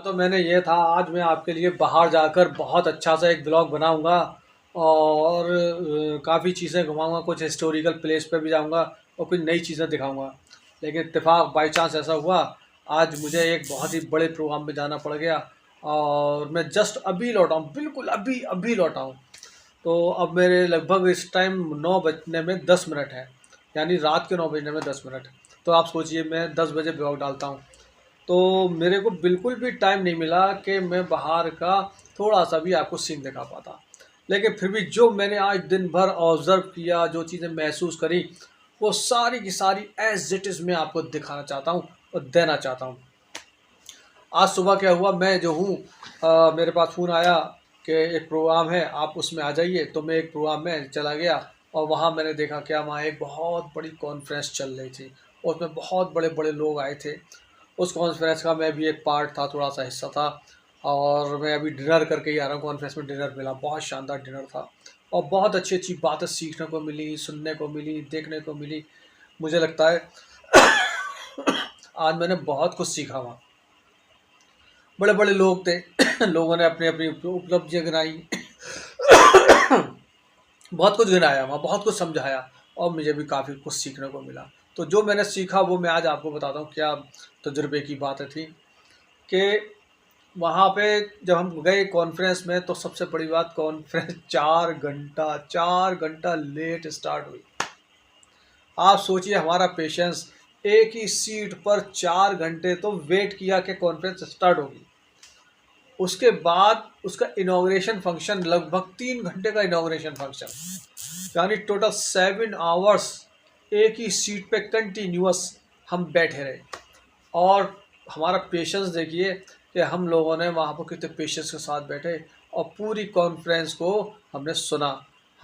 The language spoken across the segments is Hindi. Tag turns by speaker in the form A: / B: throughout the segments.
A: तो मैंने ये था, आज मैं आपके लिए बाहर जाकर बहुत अच्छा सा एक ब्लॉग बनाऊंगा और काफ़ी चीज़ें घुमाऊंगा, कुछ हिस्टोरिकल प्लेस पे भी जाऊंगा और कुछ नई चीज़ें दिखाऊंगा। लेकिन इत्तेफाक बाई चांस ऐसा हुआ, आज मुझे एक बहुत ही बड़े प्रोग्राम में जाना पड़ गया और मैं जस्ट अभी लौटा हूँ, बिल्कुल अभी अभी लौटा हूँ। तो अब मेरे लगभग इस टाइम 9 बजने में 10 मिनट है, यानी रात के 9 बजने में 10 मिनट। तो आप सोचिए, मैं 10 बजे ब्लॉग डालता हूँ, तो मेरे को बिल्कुल भी टाइम नहीं मिला कि मैं बाहर का थोड़ा सा भी आपको सीन दिखा पाता। लेकिन फिर भी जो मैंने आज दिन भर ऑब्ज़र्व किया, जो चीज़ें महसूस करी, वो सारी की सारी एज़ इट इज़ मैं आपको दिखाना चाहता हूँ और देना चाहता हूँ। आज सुबह क्या हुआ, मैं जो हूँ मेरे पास फ़ोन आया कि एक प्रोग्राम है, आप उसमें आ जाइए। तो मैं एक प्रोग्राम में चला गया और वहाँ मैंने देखा क्या, वहाँ एक बहुत बड़ी कॉन्फ्रेंस चल रही थी और उसमें बहुत बड़े बड़े लोग आए थे। उस कॉन्फ्रेंस का मैं भी एक पार्ट था, थोड़ा सा हिस्सा था। और मैं अभी डिनर करके ही आ रहा हूँ, कॉन्फ्रेंस में डिनर मिला, बहुत शानदार डिनर था और बहुत अच्छी अच्छी बातें सीखने को मिली, सुनने को मिली, देखने को मिली। मुझे लगता है आज मैंने बहुत कुछ सीखा वहाँ। बड़े बड़े लोग थे लोगों ने अपनी अपनी उपलब्धियाँ गिनाई बहुत कुछ गिनाया वहाँ, बहुत कुछ समझाया और मुझे भी काफ़ी कुछ सीखने को मिला। तो जो मैंने सीखा वो मैं आज आपको बताता हूँ। क्या तजुर्बे की बातें थी कि वहाँ पे जब हम गए कॉन्फ्रेंस में, तो सबसे बड़ी बात, कॉन्फ्रेंस 4 घंटा लेट स्टार्ट हुई। आप सोचिए हमारा पेशेंस, एक ही सीट पर 4 घंटे तो वेट किया कि कॉन्फ्रेंस स्टार्ट होगी। उसके बाद उसका इनॉग्रेशन फंक्शन, लगभग 3 घंटे का इनॉग्रेशन फंक्शन, यानी टोटल 7 आवर्स एक ही सीट पे कंटिन्यूअस हम बैठे रहे। और हमारा पेशेंस देखिए कि हम लोगों ने वहाँ पर कितने पेशेंस के साथ बैठे और पूरी कॉन्फ्रेंस को हमने सुना।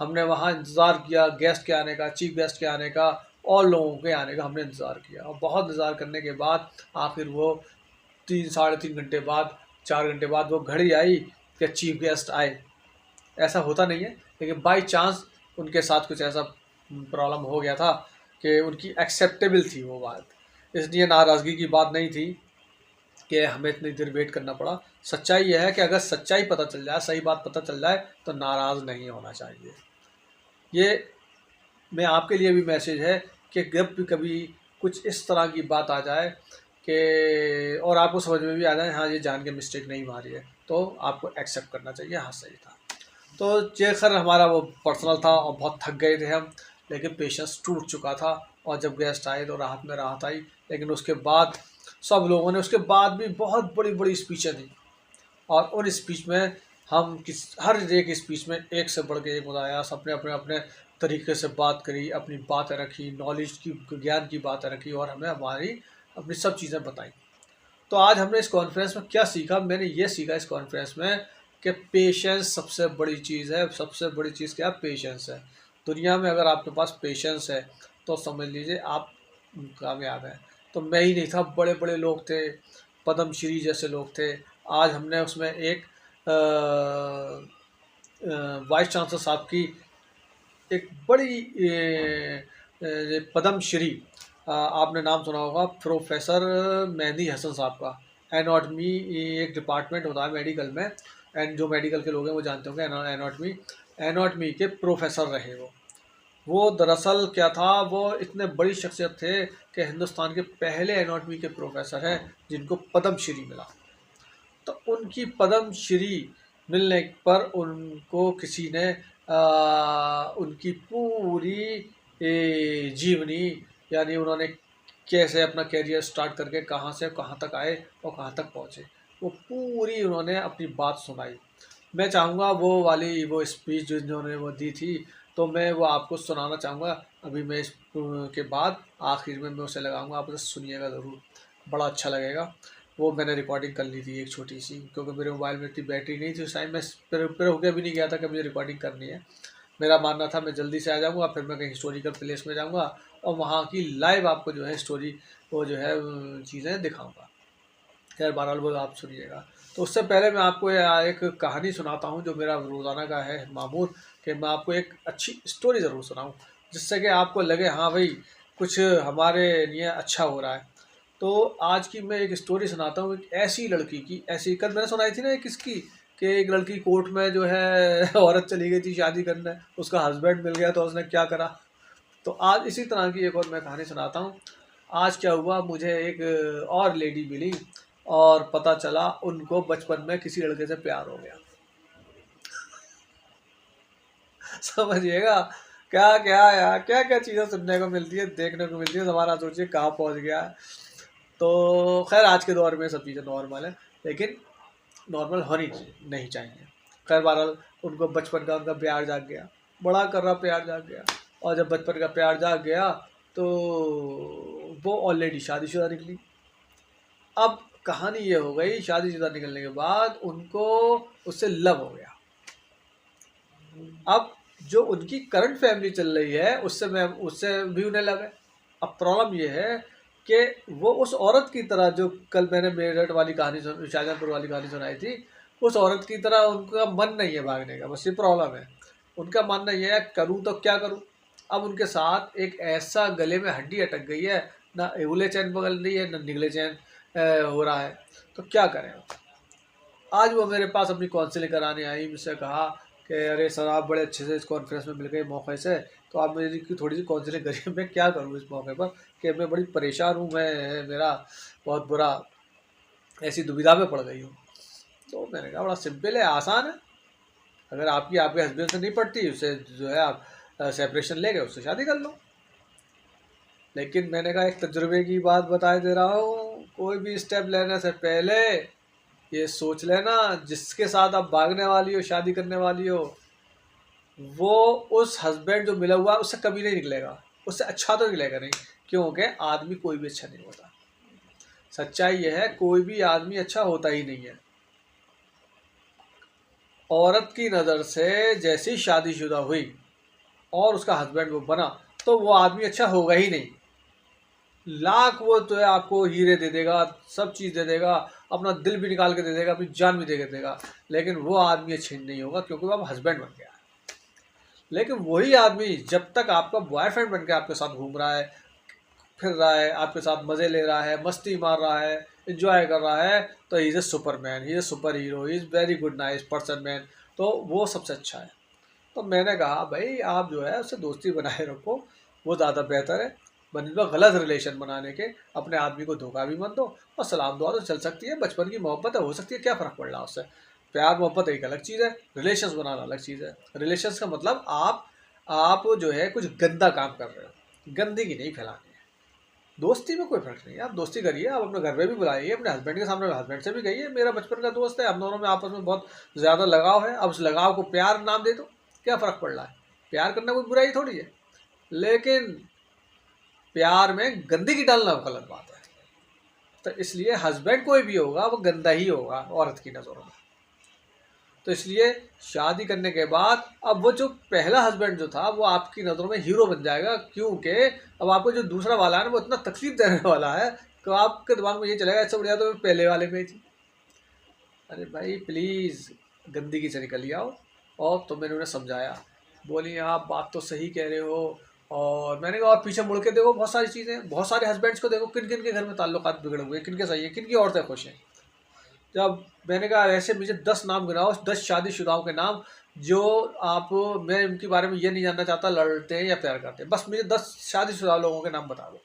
A: हमने वहाँ इंतज़ार किया गेस्ट के आने का, चीफ गेस्ट के आने का और लोगों के आने का हमने इंतज़ार किया और बहुत इंतज़ार करने के बाद आखिर वो 3 साढ़े 3 घंटे बाद, 4 घंटे बाद वो घड़ी आई कि चीफ गेस्ट आए। ऐसा होता नहीं है, लेकिन बाई चांस उनके साथ कुछ ऐसा प्रॉब्लम हो गया था कि उनकी एक्सेप्टेबल थी वो बात, इसलिए नाराज़गी की बात नहीं थी कि हमें इतनी देर वेट करना पड़ा। सच्चाई यह है कि अगर सच्चाई पता चल जाए, सही बात पता चल जाए, तो नाराज़ नहीं होना चाहिए। ये मैं आपके लिए भी मैसेज है कि जब भी कभी कुछ इस तरह की बात आ जाए कि और आपको समझ में भी आ जाए हाँ ये जान के मिस्टेक नहीं मारी है, तो आपको एक्सेप्ट करना चाहिए, हाँ सही था। तो ये खैर हमारा वो पर्सनल था और बहुत थक गए थे हम, लेकिन पेशेंस टूट चुका था। और जब गेस्ट आए तो राहत में राहत आई। लेकिन उसके बाद सब लोगों ने उसके बाद भी बहुत बड़ी बड़ी स्पीचें दी और उन स्पीच में हम हर एक स्पीच में एक से बढ़ के एक मज़ा आया। सबने अपने अपने तरीके से बात करी, अपनी बातें रखी, नॉलेज की, ज्ञान की बातें रखी और हमें हमारी अपनी सब चीज़ें बताई। तो आज हमने इस कॉन्फ्रेंस में क्या सीखा, मैंने ये सीखा इस कॉन्फ्रेंस में कि पेशेंस सबसे बड़ी चीज़ है। सबसे बड़ी चीज़ क्या, पेशेंस है। दुनिया में अगर आपके पास पेशेंस है तो समझ लीजिए आप कामयाब हैं। तो मैं ही नहीं था, बड़े बड़े लोग थे, पद्मश्री जैसे लोग थे। आज हमने उसमें एक वाइस चांसलर साहब की एक बड़ी पद्मश्री, आपने नाम सुना होगा, प्रोफेसर मेहदी हसन साहब का। एनाटॉमी एक डिपार्टमेंट होता है मेडिकल में, एंड जो मेडिकल के लोग हैं वो जानते होंगे। एनाटॉमी एनाटॉमी के प्रोफेसर रहे वो दरअसल क्या था, वो इतने बड़ी शख्सियत थे कि हिंदुस्तान के पहले एनाटॉमी के प्रोफेसर हैं जिनको पद्मश्री मिला। तो उनकी पद्मश्री मिलने पर उनको किसी ने उनकी पूरी जीवनी, यानी उन्होंने कैसे अपना करियर स्टार्ट करके कहाँ से कहाँ तक आए और कहाँ तक पहुँचे, वो पूरी उन्होंने अपनी बात सुनाई। मैं चाहूँगा वो वाली वो स्पीच जो इन्होंने वो दी थी, तो मैं वो आपको सुनाना चाहूँगा। अभी मैं इस के बाद आखिर में मैं उसे लगाऊंगा, आप उसे सुनिएगा ज़रूर, बड़ा अच्छा लगेगा। वो मैंने रिकॉर्डिंग कर ली थी एक छोटी सी, क्योंकि मेरे मोबाइल में इतनी बैटरी नहीं थी उस टाइम। मैं प्रिपेयर होकर भी नहीं गया था कि मुझे रिकॉर्डिंग करनी है। मेरा मानना था मैं जल्दी से आ जाऊँगा, फिर मैं कहीं हिस्टोरिकल प्लेस में जाऊँगा और वहाँ की लाइव आपको जो है स्टोरी, वो जो है चीज़ें दिखाऊँगा। खैर बहरहाल वो आप सुनिएगा। तो उससे पहले मैं आपको एक कहानी सुनाता हूँ जो मेरा रोज़ाना का है मामूल, कि मैं आपको एक अच्छी स्टोरी ज़रूर सुनाऊँ जिससे कि आपको लगे हाँ भाई कुछ हमारे लिए अच्छा हो रहा है। तो आज की मैं एक स्टोरी सुनाता हूँ, एक ऐसी लड़की की। ऐसी कल मैंने सुनाई थी ना एक किसकी, कि एक लड़की कोर्ट में जो है औरत चली गई थी शादी करने, उसका हस्बैंड मिल गया तो उसने क्या करा। तो आज इसी तरह की एक और मैं कहानी सुनाता हूँ। आज क्या हुआ, मुझे एक और लेडी मिली और पता चला उनको बचपन में किसी लड़के से प्यार हो गया। समझिएगा क्या क्या यार, क्या क्या चीज़ें सुनने को मिलती है, देखने को मिलती है, हमारा सोचिए कहाँ पहुँच गया है। तो खैर आज के दौर में सब चीज़ें नॉर्मल है, लेकिन नॉर्मल होनी नहीं चाहिए। खैर बहरहाल उनको बचपन का उनका प्यार जाग गया, बड़ा कर रहा प्यार जाग गया। और जब बचपन का प्यार जाग गया तो वो ऑलरेडी शादीशुदा निकली। अब कहानी ये हो गई, शादीशुदा निकलने के बाद उनको उससे लव हो गया। अब जो उनकी करंट फैमिली चल रही है उससे भी उन्हें लगा। अब प्रॉब्लम ये है कि वो उस औरत की तरह, जो कल मैंने मेरठ वाली कहानी शाहजहांपुर वाली कहानी सुनाई थी, उस औरत की तरह उनका मन नहीं है भागने का। बस ये प्रॉब्लम है, उनका मन नहीं है करूँ तो क्या करूँ। अब उनके साथ एक ऐसा गले में हड्डी अटक गई है, ना एगुले चैन पकड़ रही है ना निगले चैन हो रहा है, तो क्या करें। आज वो मेरे पास अपनी काउंसलिंग कराने आई, मुझसे कहा कि अरे सर आप बड़े अच्छे से इस कॉन्फ्रेंस में मिल गए मौके से, तो आप मेरी की थोड़ी सी काउंसलिंग करिए, मैं क्या करूँ इस मौके पर, कि मैं बड़ी परेशान हूँ, मैं मेरा बहुत बुरा ऐसी दुविधा में पड़ गई हूँ। तो मैंने कहा बड़ा सिंपल है, आसान है। अगर आपकी आपके हस्बैंड से नहीं पड़ती, उससे जो है आप सेपरेशन ले गए, उससे शादी कर लो। लेकिन मैंने कहा एक तजुर्बे की बात बताए दे रहा हूँ, कोई भी स्टेप लेने से पहले ये सोच लेना जिसके साथ आप भागने वाली हो, शादी करने वाली हो, वो उस हस्बैंड जो मिला हुआ उससे कभी नहीं निकलेगा, उससे अच्छा तो निकलेगा नहीं। क्योंकि आदमी कोई भी अच्छा नहीं होता। सच्चाई यह है, कोई भी आदमी अच्छा होता ही नहीं है। औरत की नज़र से जैसे ही शादीशुदा हुई और उसका हस्बैंड वो बना, तो वो आदमी अच्छा होगा ही नहीं। लाख वो तो है आपको हीरे दे देगा, सब चीज़ दे देगा, अपना दिल भी निकाल के दे देगा, अपनी जान भी दे के देगा, लेकिन वो आदमी अच्छी नहीं होगा, क्योंकि वो अब हस्बैंड बन गया। लेकिन वही आदमी जब तक आपका बॉयफ्रेंड बन के आपके साथ घूम रहा है, फिर रहा है, आपके साथ मज़े ले रहा है, मस्ती मार रहा है, इंजॉय कर रहा है, तो he is a Superman, he is a super hero, he is very good nice person man, तो वो सबसे अच्छा है। तो मैंने कहा भाई आप जो है उससे दोस्ती बनाए रखो, वो ज़्यादा बेहतर है। बनस्बत गलत रिलेशन बनाने के अपने आदमी को धोखा भी मत दो, और सलाम दुआ तो चल सकती है, बचपन की मोहब्बत है, हो सकती है, क्या फ़र्क पड़ रहा है उससे। प्यार मोहब्बत एक अलग चीज़ है, रिलेशंस बनाना अलग चीज़ है। रिलेशंस का मतलब आप जो है कुछ गंदा काम कर रहे हो, गंदगी नहीं फैलानी है। दोस्ती में कोई फर्क नहीं है, आप दोस्ती करिए, आप अपने घर पे भी बुलाइए, अपने हस्बैंड के सामने हस्बैंड से भी कहिए मेरा बचपन का दोस्त है, हम दोनों में आपस में बहुत ज़्यादा लगाव है, अब उस लगाव को प्यार नाम दे दो, क्या फ़र्क पड़ रहा है। प्यार करना कोई बुराई थोड़ी है, लेकिन प्यार में गंदगी डालना गलत बात है। तो इसलिए हस्बैंड कोई भी होगा वो गंदा ही होगा औरत की नज़रों में। तो इसलिए शादी करने के बाद अब वो जो पहला हस्बैंड जो था वो आपकी नज़रों में हीरो बन जाएगा, क्योंकि अब आपको जो दूसरा वाला है ना वो इतना तकलीफ देने वाला है कि आपके दिमाग में ये चलेगा इससे बढ़िया तो मैं पहले वाले में ही थी। अरे भाई प्लीज़ गंदगी से निकल आओ। और तो मैंने उन्हें समझाया, बोली आप बात तो सही कह रहे हो, और मैंने कहा और पीछे मुड़ के देखो बहुत सारी चीज़ें, बहुत सारे हस्बैंड्स को देखो, किन किन के घर में ताल्लुकात बिगड़े हुए, किन के सही है, किन की औरतें खुश हैं। जब मैंने कहा ऐसे मुझे 10 नाम गिनाओ, 10 शादीशुदाओं के नाम जो आप, मैं उनके बारे में ये नहीं जानना चाहता लड़ते हैं या प्यार करते हैं, बस मुझे 10 शादीशुदा लोगों के नाम बता दो।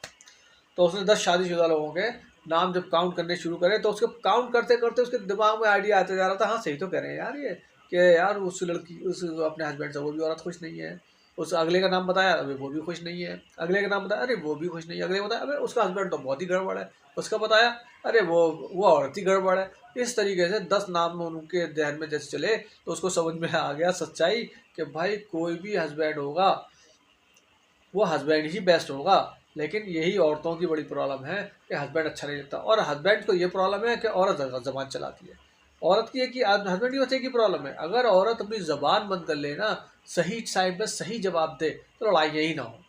A: तो उसने 10 शादीशुदा लोगों के नाम जब काउंट करने शुरू करे, तो उसके काउंट करते करते उसके दिमाग में आइडिया आते जा रहा था, हाँ सही तो कह रहे हैं यार ये, कि यार उस लड़की उस अपने हस्बैंड से वो भी औरत खुश नहीं है। उस अगले का नाम बताया, अरे वो भी खुश नहीं है। अगले का नाम बताया, अरे वो भी खुश नहीं है। अगले का बताया, अरे उसका हस्बैंड तो बहुत ही गड़बड़ है। उसका बताया, अरे वो औरत ही गड़बड़ है। इस तरीके से 10 नाम उनके ध्यान में जैसे चले, तो उसको समझ में आ गया सच्चाई कि भाई कोई भी हस्बैंड होगा वो हस्बैंड ही बेस्ट होगा। लेकिन यही औरतों की बड़ी प्रॉब्लम है कि हस्बैंड अच्छा नहीं लगता, और हस्बैंड को ये प्रॉब्लम है कि औरत ज़बान चलाती है। औरत की है कि हस्बैंड की बच्चे की प्रॉब्लम है, अगर औरत अपनी ज़बान बंद कर ले ना, सही टाइम पे सही जवाब दे, तो लड़ाई यही ना हो।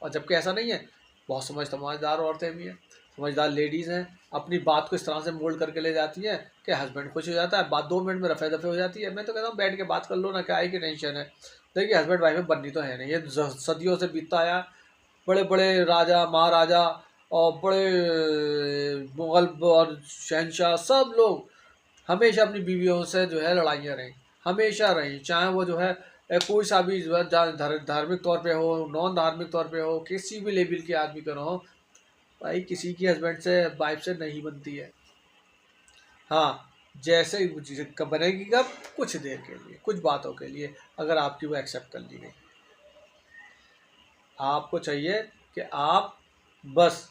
A: और जबकि ऐसा नहीं है, बहुत समझदार औरतें भी हैं, समझदार लेडीज़ हैं, अपनी बात को इस तरह से मोल्ड करके ले जाती हैं कि हस्बैंड खुश हो जाता है, बात 2 मिनट में रफे दफे हो जाती है। मैं तो कहता हूँ बैठ के बात कर लो ना, क्या है कि टेंशन है। देखिए हस्बैंड वाइफ में बननी तो है नहीं, ये सदियों से बीतता आया। बड़े बड़े राजा महाराजा और बड़े मुगल और शहनशाह सब लोग हमेशा अपनी बीवियों से जो है लड़ाइयाँ रहीं, हमेशा रहीं, चाहे वो जो है कोई सा भी जो है धार्मिक तौर पे हो, नॉन धार्मिक तौर पे हो, किसी भी लेवल के आदमी का ना हो, भाई किसी की हस्बैंड से वाइफ से नहीं बनती है। हाँ, जैसे ही वो चीज़ कब बनेगी, कब? कुछ देर के लिए, कुछ बातों के लिए, अगर आपकी वो एक्सेप्ट कर ली गई। आपको चाहिए कि आप बस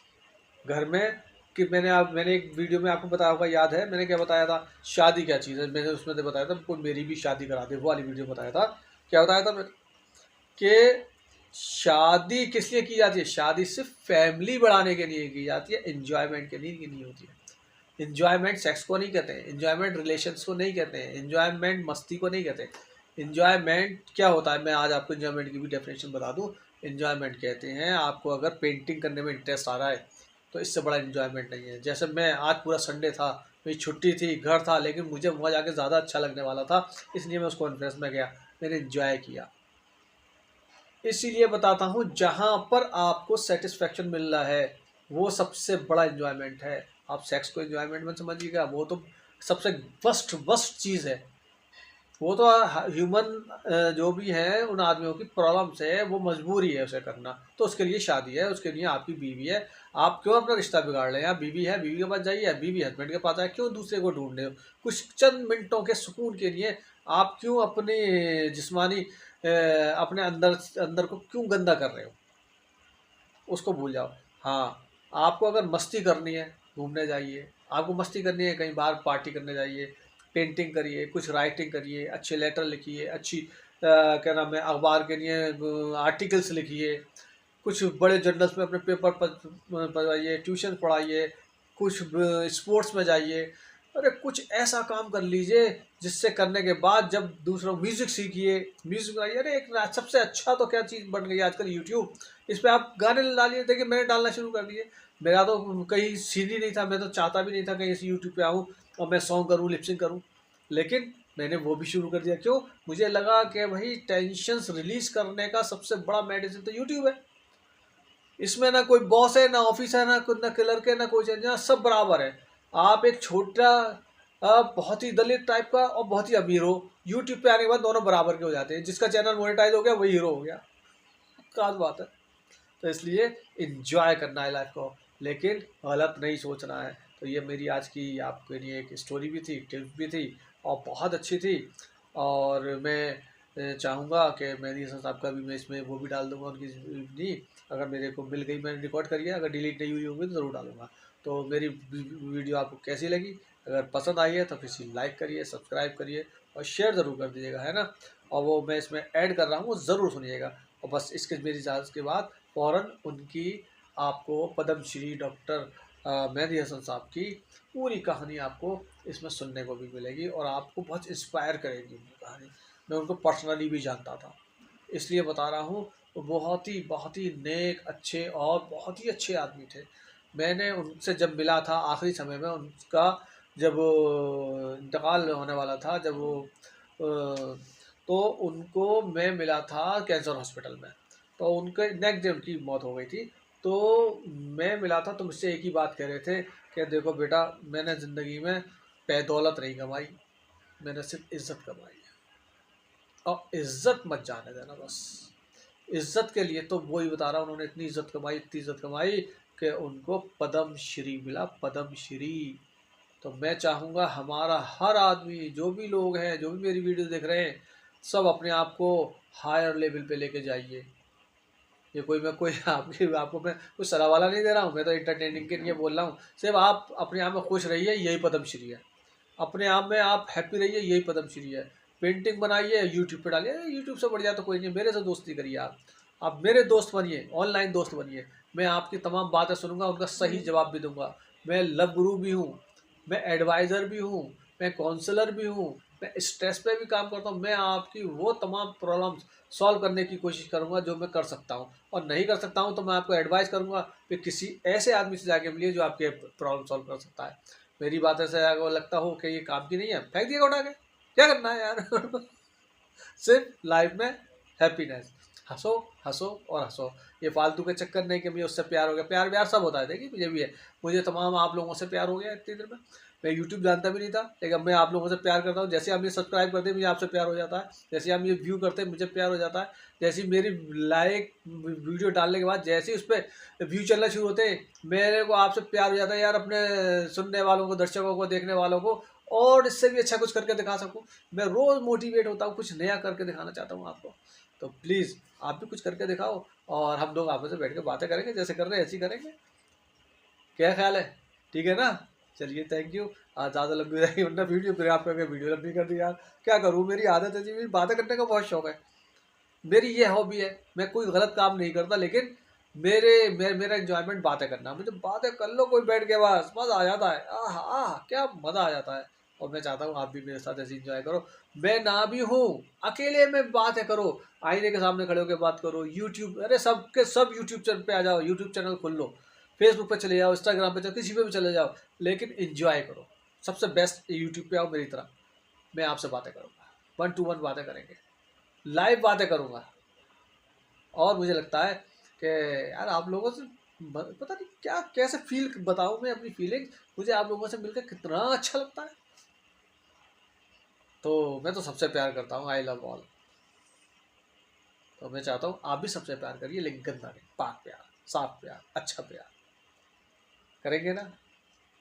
A: घर में कि मैंने एक वीडियो में आपको बताया होगा, याद है मैंने क्या बताया था, शादी क्या चीज़ है, मैंने उसमें तो बताया था कोई मेरी भी शादी करा दे, वो वाली वीडियो बताया था। क्या बताया था मैं कि शादी किस लिए की जाती है? शादी सिर्फ फैमिली बढ़ाने के लिए की जाती है, एंजॉयमेंट के लिए नहीं होती है। इंजॉयमेंट सेक्स को नहीं कहते हैं, इंजॉयमेंट रिलेशंस को नहीं कहते हैं, इंजॉयमेंट मस्ती को नहीं कहते। इंजॉयमेंट क्या होता है, मैं आज आपको इंजॉयमेंट की भी डेफिनेशन बता दूं। इंजॉयमेंट कहते हैं आपको अगर पेंटिंग करने में इंटरेस्ट आ रहा है तो इससे बड़ा इंजॉयमेंट नहीं है। जैसे मैं आज पूरा संडे था, मेरी छुट्टी थी, घर था, लेकिन मुझे वहाँ जाके ज़्यादा अच्छा लगने वाला था, इसलिए मैं उस कॉन्फ्रेंस में गया, मैंने इंजॉय किया। इसीलिए बताता हूँ, जहाँ पर आपको सेटिस्फेक्शन मिल रहा है वो सबसे बड़ा इंजॉयमेंट है। आप सेक्स को इंजॉयमेंट में समझिएगा, वो तो सबसे वर्स्ट चीज़ है। वो तो ह्यूमन जो भी है उन आदमियों की प्रॉब्लम से वो मजबूरी है उसे करना, तो उसके लिए शादी है, उसके लिए आपकी बीवी है। आप क्यों अपना रिश्ता बिगाड़ रहे हैं? आप बीवी है, बीवी के पास जाइए, बीवी हस्बैंड के पास आए, क्यों दूसरे को ढूंढ रहे हो? कुछ चंद मिनटों के सुकून के लिए आप क्यों अपनी जिस्मानी अपने अंदर अंदर को क्यों गंदा कर रहे हो? उसको भूल जाओ। हाँ, आपको अगर मस्ती करनी है, घूमने जाइए, आपको मस्ती करनी है, कहीं बाहर पार्टी करने जाइए, पेंटिंग करिए, कुछ राइटिंग करिए, अच्छे लेटर लिखिए, अच्छी क्या नाम है, अखबार के लिए आर्टिकल्स लिखिए, कुछ बड़े जर्नल्स में अपने पेपर पढ़ाइए, ट्यूशन पढ़ाइए, कुछ स्पोर्ट्स में जाइए। अरे कुछ ऐसा काम कर लीजिए जिससे करने के बाद जब दूसरा म्यूज़िक सीखिए, म्यूज़िक आइए। अरे एक सबसे अच्छा तो क्या चीज़ बन गई है आजकल, यूट्यूब। इस पे आप गाने डालिए, देखिए मैंने डालना शुरू कर दिए। मेरा तो कहीं सीन ही नहीं था, मैं तो चाहता भी नहीं था कहीं इस यूट्यूब पे आऊँ और मैं सॉन्ग करूँ, लिपसिंग करूँ, लेकिन मैंने वो भी शुरू कर दिया। क्यों? मुझे लगा कि भाई टेंशन्स रिलीज करने का सबसे बड़ा मेडिसिन तो यूट्यूब है। इसमें ना कोई बॉस है, ना ऑफिस है, ना क्लर्क है, ना कोई ना, सब बराबर है। आप एक छोटा बहुत ही दलित टाइप का और बहुत ही अमीर हो, यूट्यूब पे आने के बाद दोनों बराबर के हो जाते हैं। जिसका चैनल मोनेटाइज हो गया वही हीरो हो गया। खास बात है। तो इसलिए इंजॉय करना है लाइफ को, लेकिन गलत नहीं सोचना है। तो ये मेरी आज की आपके लिए एक स्टोरी भी थी, टिप्स भी थी, और बहुत अच्छी थी। और मैं चाहूँगा कि मेहदी हसन साहब का भी मैं इसमें वो भी डाल दूँगा, उनकी नहीं, अगर मेरे को मिल गई, मैंने रिकॉर्ड करी है, अगर डिलीट नहीं हुई होगी तो ज़रूर डालूँगा। तो मेरी वीडियो आपको कैसी लगी? अगर पसंद आई है तो किसी लाइक करिए, सब्सक्राइब करिए और शेयर ज़रूर कर दीजिएगा, है ना? और वो मैं इसमें ऐड कर रहा हूँ, वो ज़रूर सुनिएगा। और बस इसके मेरी इजाज़त के बाद फ़ौरन उनकी आपको पद्मश्री डॉक्टर मेहदी हसन साहब की पूरी कहानी आपको इसमें सुनने को भी मिलेगी, और आपको बहुत इंस्पायर करेगी उनकी कहानी। मैं उनको पर्सनली भी जानता था, इसलिए बता रहा हूँ। वो बहुत ही नेक, अच्छे और बहुत ही अच्छे आदमी थे। मैंने उनसे जब मिला था आखिरी समय में, उनका जब इंतकाल होने वाला था, जब वो तो उनको मैं मिला था कैंसर हॉस्पिटल में। तो उनके नेक्स्ट डे उनकी मौत हो गई थी। तो मैं मिला था, तो मुझसे एक ही बात कह रहे थे कि देखो बेटा, मैंने ज़िंदगी में दौलत नहीं कमाई, मैंने सिर्फ इज्जत कमाई है, और इज्जत मत जाने देना बस। इज्जत के लिए तो वही बता रहा हूँ, उन्होंने इतनी इज्जत कमाई, इतनी इज्जत कमाई कि उनको पद्म श्री मिला, पद्म श्री। तो मैं चाहूँगा हमारा हर आदमी, जो भी लोग हैं, जो भी मेरी वीडियो देख रहे हैं, सब अपने आप को हायर लेवल पे लेके जाइए। ये कोई आपको मैं कुछ सलाह वाला नहीं दे रहा हूँ, मैं तो एंटरटेनिंग के लिए बोल रहा हूँ। सिर्फ आप अपने आप में खुश रहिए, यही पद्मश्री है। अपने आप में आप हैप्पी रहिए, यही पद्मश्री है। पेंटिंग बनाइए, यूट्यूब पे डालिए, यूट्यूब से बढ़िया तो कोई नहीं। मेरे से दोस्ती करिए, आप मेरे दोस्त बनिए, ऑनलाइन दोस्त बनिए। मैं आपकी तमाम बातें सुनूंगा, उनका सही जवाब भी दूंगा। मैं लव गुरु भी हूँ, मैं एडवाइज़र भी हूँ, मैं काउंसलर भी हूँ, मैं स्ट्रेस पे भी काम करता हूँ। मैं आपकी वो तमाम प्रॉब्लम्स सॉल्व करने की कोशिश करूँगा जो मैं कर सकता हूँ, और नहीं कर सकता हूँ तो मैं आपको एडवाइस करूँगा कि किसी ऐसे आदमी से जाके मिलिए जो आपके प्रॉब्लम सॉल्व कर सकता है। मेरी बातें से अगर लगता हो कि ये काम की नहीं है, फेंक दिएगा उठा के, क्या करना है यार। सिर्फ लाइफ में हैप्पीनेस। हंसो हंसो और हंसो। ये फालतू के चक्कर नहीं कि मुझे उससे प्यार हो गया, प्यार व्यार सब होता है, देखिए मुझे भी है, मुझे तमाम आप लोगों से प्यार हो गया इतनी देर में। मैं यूट्यूब जानता भी नहीं था, लेकिन अब मैं आप लोगों से प्यार करता हूँ। जैसे आप मुझे सब्सक्राइब करते हैं मुझे आपसे प्यार हो जाता है, जैसे आप मुझे व्यू करते हैं मुझे प्यार हो जाता है, जैसे मेरी लाइक वीडियो डालने के बाद जैसे ही उस पर व्यू चलना शुरू होते हैं मेरे को आपसे प्यार हो जाता है यार, अपने सुनने वालों को, दर्शकों को, देखने वालों को, और इससे भी अच्छा कुछ करके दिखा सकूँ। मैं रोज़ मोटिवेट होता हूँ, कुछ नया करके दिखाना चाहता हूँ आपको। तो प्लीज़ आप भी कुछ करके दिखाओ और हम लोग आपस में बैठ के बातें करेंगे, जैसे कर रहे हैं ऐसे ही करेंगे। क्या ख्याल है? ठीक है ना? चलिए थैंक यू। आज ज़्यादा लंबी हो जाएगी वरना वीडियो, फिर आप कहेंगे वीडियो लंबी कर दी यार। क्या करूँ, मेरी आदत है जी, मेरी बातें करने का बहुत शौक है, मेरी ये हॉबी है। मैं कोई गलत काम नहीं करता, लेकिन मेरा एंजॉयमेंट बातें करना। मुझे बातें कर लो कोई बैठ के, बस मज़ा आ जाता है। आह आह क्या मज़ा आ जाता है। और मैं चाहता हूँ आप भी मेरे साथ ऐसे इंजॉय करो। मैं ना भी हूँ, अकेले में बातें करो, आईने के सामने खड़े होकर बात करो। यूट्यूब, अरे सबके सब यूट्यूब चैनल पे आ जाओ, यूट्यूब चैनल खोल लो, फेसबुक पे चले जाओ, इंस्टाग्राम पे चलो, किसी पे भी चले जाओ, लेकिन इंजॉय करो। सबसे बेस्ट यूट्यूब पे आओ मेरी तरह, मैं आपसे बातें करूँगा, 1 to 1 बातें करेंगे, लाइव बातें करूँगा। और मुझे लगता है कि यार आप लोगों से पता नहीं क्या कैसे फील बताऊँ मैं अपनी फीलिंग, मुझे आप लोगों से मिलकर कितना अच्छा लगता है। तो मैं तो सबसे प्यार करता हूँ, आई लव ऑल। तो मैं चाहता हूँ आप भी सबसे प्यार करिए, लेकिन गंदा नहीं, पाक प्यार, साफ प्यार, अच्छा प्यार करेंगे ना।